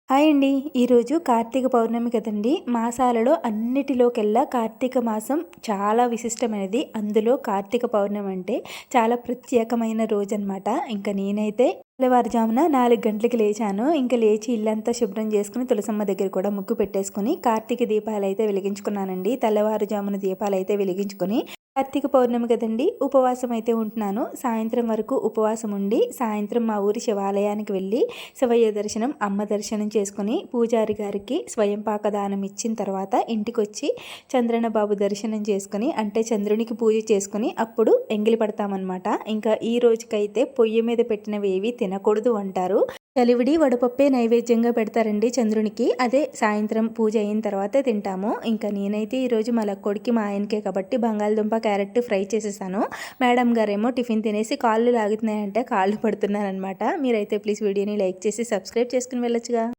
Hi అండి. ఈరోజు కార్తీక పౌర్ణమి కదండీ! మాసాలలో అన్నిటిలోకెల్లా కార్తీక మాసం చాలా విశిష్టమైనది. అందులో కార్తీక పౌర్ణమి అంటే చాలా ప్రత్యేకమైన రోజనమాట. ఇంక నేనైతే తెల్లవారుజామున 4 గంటలకి లేచాను. ఇంక లేచి ఇల్లంతా శుభ్రం చేసుకొని, తులసమ్మ దగ్గర కూడా ముగ్గు పెట్టేసుకొని, కార్తీక దీపాలైతే వెలిగించుకున్నానండి. తెల్లవారుజామున దీపాలైతే వెలిగించుకొని, కార్తీక పౌర్ణమి కదండీ! ఉపవాసం అయితే ఉంటున్నాను. సాయంత్రం వరకు ఉపవాసం ఉండి, సాయంత్రం మా ఊరి శివాలయానికి వెళ్ళి శివయ్య దర్శనం, అమ్మ దర్శనం చేసుకొని, పూజారి గారికి స్వయం పాకదానం ఇచ్చిన తర్వాత ఇంటికొచ్చి చంద్రన్న బాబు దర్శనం చేసుకొని, అంటే చంద్రునికి పూజ చేసుకొని అప్పుడు ఎంగిలి పడతామన్నమాట. ఇంకా ఈ రోజుకైతే పొయ్యి మీద పెట్టినవేవి తినకూడదు అంటారు. చలివిడి వడపప్పే నైవేద్యంగా పెడతారండి చంద్రునికి. అదే సాయంత్రం పూజ అయిన తర్వాతే తింటాము. ఇంకా నేనైతే ఈరోజు మా లక్కోడికి మా ఆయనకే కాబట్టి బంగాళదుంప క్యారెట్ ఫ్రై చేసేసాను. మేడం గారేమో టిఫిన్ తినేసి కాళ్ళు లాగుతున్నాయంటే కాళ్ళు పడుతున్నారనమాట. మీరైతే ప్లీజ్ వీడియోని లైక్ చేసి సబ్స్క్రైబ్ చేసుకుని వెళ్ళొచ్చుగా.